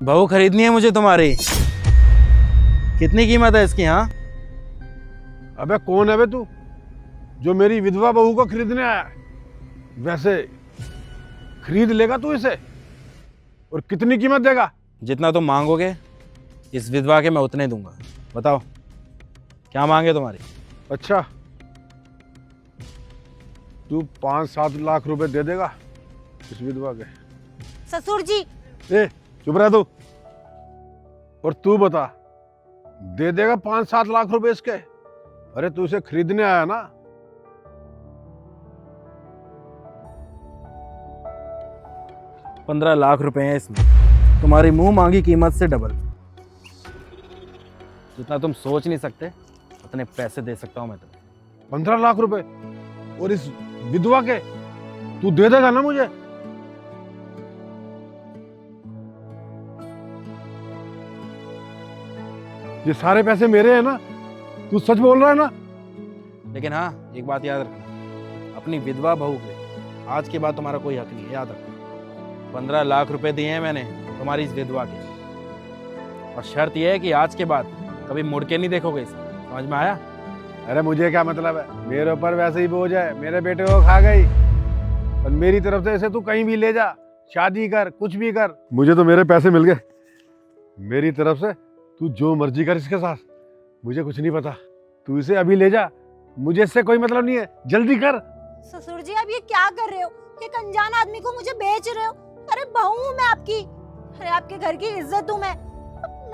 बहू खरीदनी है मुझे तुम्हारी। कितनी कीमत है इसकी? हाँ अबे कौन है बे तू जो मेरी विधवा बहू को खरीदने आया? वैसे खरीद लेगा तू इसे? और कितनी कीमत देगा? जितना तुम मांगोगे इस विधवा के मैं उतने दूंगा। बताओ क्या मांगे तुम्हारी? अच्छा, तू 5-7 लाख रुपए दे देगा इस विधवा के? ससुर जी, ए चुप रह तू। और तू बता, दे देगा 5-7 लाख रुपए इसके? अरे तू इसे खरीदने आया ना? 15 लाख रुपए हैं इसमें, तुम्हारी मुंह मांगी कीमत से डबल। जितना तुम सोच नहीं सकते उतने पैसे दे सकता हूं मैं तुम्हें। 15 लाख रुपए? और इस विधवा के तू दे देगा ना मुझे? ये सारे पैसे मेरे हैं ना? तू सच बोल रहा है ना? लेकिन हाँ, एक बात याद रखना, अपनी विधवा बहू पे आज के बाद तुम्हारा कोई हक नहीं है, याद रखना। 15 लाख रुपए दिए हैं मैंने तुम्हारी इस विधवा के, और शर्त यह है कि आज के बाद कभी मुड़ के नहीं देखोगे इसे। समझ में आया? अरे मुझे क्या मतलब है, मेरे ऊपर वैसे ही बोझ है, मेरे बेटे को खा गई। और मेरी तरफ से इसे तू कहीं भी ले जा, शादी कर, कुछ भी कर, मुझे तो मेरे पैसे मिल गए। मेरी तरफ से तू जो मर्जी कर इसके साथ, मुझे कुछ नहीं पता। तू इसे अभी ले जा, मुझे इससे कोई मतलब नहीं है, जल्दी कर। ससुर जी आप ये क्या कर रहे हो? एक अनजान आदमी को मुझे बेच रहे हो। अरे बहू हूँ मैं आपकी, अरे आपके घर की इज्जत हूँ मैं,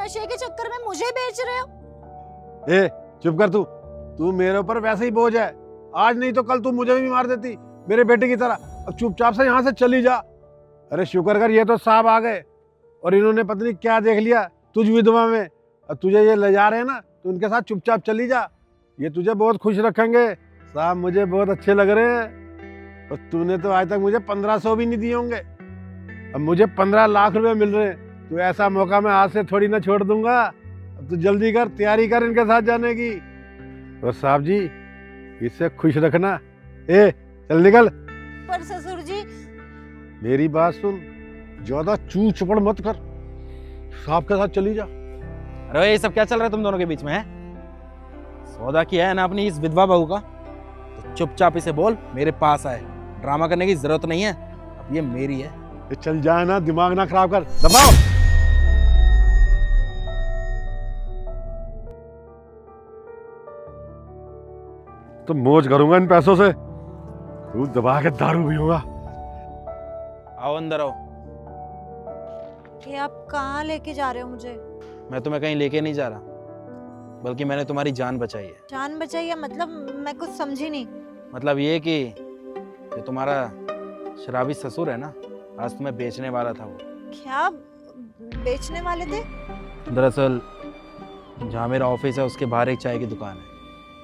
नशे के चक्कर में मुझे बेच रहे हो। ए चुप कर तू मेरे ऊपर वैसे ही बोझ है, आज नहीं तो कल तू मुझे भी मार देती मेरे बेटे की तरह। अब चुपचाप से यहाँ से चली जा। अरे शुक्र कर ये तो साहब आ गए, और इन्होंने पता नहीं क्या देख लिया तुझ विधवा में। अब तुझे ये ले जा रहे हैं ना, तो उनके साथ चुपचाप चली जा, ये तुझे बहुत खुश रखेंगे। साहब मुझे बहुत अच्छे लग रहे हैं, और तूने तो आज तक मुझे 1500 भी नहीं दिए होंगे, अब मुझे 15 लाख रुपए मिल रहे हैं। तो ऐसा मौका मैं आज से थोड़ी ना छोड़ दूंगा। अब तू जल्दी कर, तैयारी कर इनके साथ जाने की। और साहब जी इससे खुश रखना। ए चल निकल। पर ससुर जी, मेरी बात सुन, ज्यादा चू चपड़ मत कर, साहब के साथ चली जा। अरे ये सब क्या चल रहा है तुम दोनों के बीच में? है सौदा किया है ना अपनी इस विधवा बहू का, तो चुपचाप इसे बोल मेरे पास आए। ड्रामा करने की जरूरत नहीं है, अब ये मेरी है। ये चल जाए ना, दिमाग ना खराब कर, दबाओ। तो मौज करूंगा इन पैसों से, तू दबा के दारू पीऊंगा। आओ अंदर आओ। ये आप कहाँ लेके जा रहे हो मुझे? मैं तुम्हें कहीं लेके नहीं जा रहा, बल्कि मैंने तुम्हारी जान बचाई है। जान बचाइए मतलब? मैं कुछ समझी नहीं। मतलब ये कि जो तुम्हारा शराबी ससुर है ना, आज तुम्हें बेचने वाला था वो। क्या बेचने वाले थे? दरअसल जहाँ मेरा ऑफिस है उसके बाहर एक चाय की दुकान है,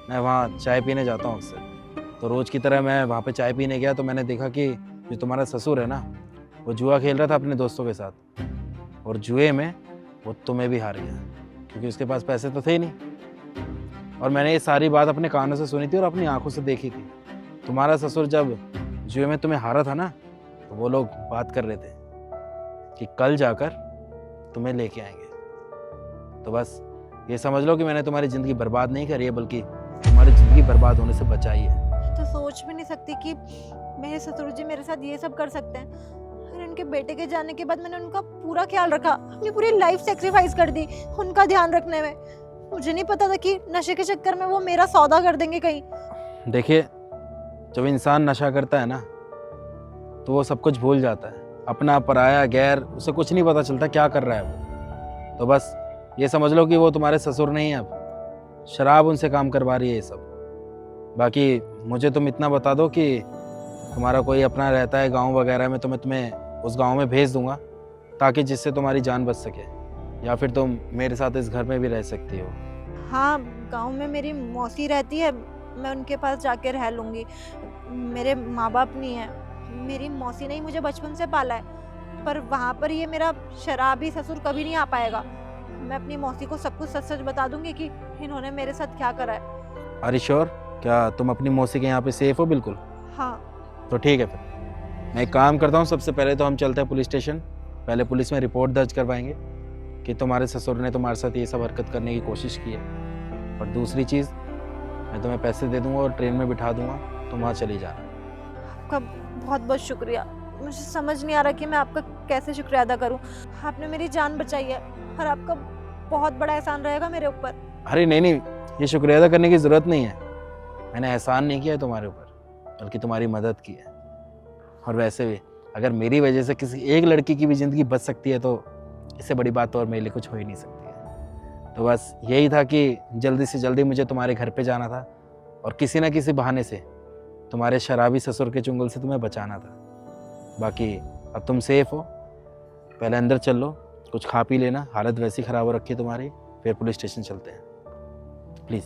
मैं वहाँ चाय पीने जाता हूँ अक्सर। तो रोज़ की तरह मैं वहाँ पे चाय पीने गया, तो मैंने देखा कि जो तुम्हारा ससुर है ना, वो जुआ खेल रहा था अपने दोस्तों के साथ, और जुए में वो तुम्हें भी हार गया, क्योंकि उसके पास पैसे तो थे नहीं। और मैंने ये सारी बात अपने कानों से सुनी थी और अपनी आंखों से देखी थी। तुम्हारा ससुर जब जुए में तुम्हें हारा था ना, तो वो लोग बात कर रहे थे कि कल जाकर तुम्हें लेके आएंगे। तो बस ये समझ लो कि मैंने तुम्हारी ज़िंदगी बर्बाद नहीं करी है, बल्कि तुम्हारी ज़िंदगी बर्बाद होने से बचाई है। तो सोच भी नहीं सकती कि मेरे ससुर जी मेरे साथ ये सब कर सकते हैं। और उनके बेटे के जाने के बाद मैंने उनका पूरा ख्याल रखा, अपनी पूरी लाइफ सेक्रीफाइस कर दी उनका ध्यान रखने में। मुझे नहीं पता था कि नशे के चक्कर में वो मेरा सौदा कर देंगे कहीं। देखिए, जब इंसान नशा करता है ना, तो वो सब कुछ भूल जाता है, अपना पराया गैर, उसे कुछ नहीं पता चलता क्या कर रहा है वो। तो बस ये समझ लो कि वो तुम्हारे ससुर नहीं है, अब शराब उनसे काम करवा रही है ये सब। बाकी मुझे तुम इतना बता दो कि तुम्हारा कोई अपना रहता है गांव वगैरह में, तो मैं तुम्हें उस गांव में भेज दूंगा, ताकि जिससे तुम्हारी जान बच सके, या फिर तुम मेरे साथ इस घर में भी रह सकती हो। हाँ, गांव में मेरी मौसी रहती है, मैं उनके पास जाके रह लूँगी। मेरे माँ बाप नहीं है, मेरी मौसी ने ही मुझे बचपन से पाला है, पर वहाँ पर ये मेरा शराबी ससुर कभी नहीं आ पाएगा। मैं अपनी मौसी को सब कुछ सच सच बता दूंगी कि इन्होंने मेरे साथ क्या करा है। अरे श्योर? क्या तुम अपनी मौसी के यहाँ पे सेफ हो? बिल्कुल। हाँ। तो ठीक है, फिर मैं एक काम करता हूँ, सबसे पहले तो हम चलते हैं पुलिस स्टेशन, पहले पुलिस में रिपोर्ट दर्ज करवाएंगे, कि तुम्हारे ससुर ने तुम्हारे साथ ये सब हरकत करने की कोशिश की है। और दूसरी चीज़, मैं तुम्हें पैसे दे दूंगा और ट्रेन में बिठा दूंगा, तुम वहाँ चली जाना। आपका बहुत बहुत शुक्रिया। मुझे समझ नहीं आ रहा कि मैं आपका कैसे शुक्रिया अदा करूं। आपने मेरी जान बचाई है और आपका बहुत बड़ा एहसान रहेगा मेरे ऊपर। अरे नहीं नहीं, ये शुक्रिया अदा करने की ज़रूरत नहीं है। मैंने एहसान नहीं किया है तुम्हारे ऊपर, बल्कि तुम्हारी मदद की है। और वैसे भी अगर मेरी वजह से किसी एक लड़की की भी ज़िंदगी बच सकती है तो इससे बड़ी बात तो और मेरे लिए कुछ हो ही नहीं सकती है। तो बस यही था कि जल्दी से जल्दी मुझे तुम्हारे घर पे जाना था और किसी ना किसी बहाने से तुम्हारे शराबी ससुर के चुंगल से तुम्हें बचाना था। बाकी अब तुम सेफ हो, पहले अंदर चल लो, कुछ खा पी लेना, हालत वैसी ख़राब हो रखी है तुम्हारी, फिर पुलिस स्टेशन चलते हैं, प्लीज़।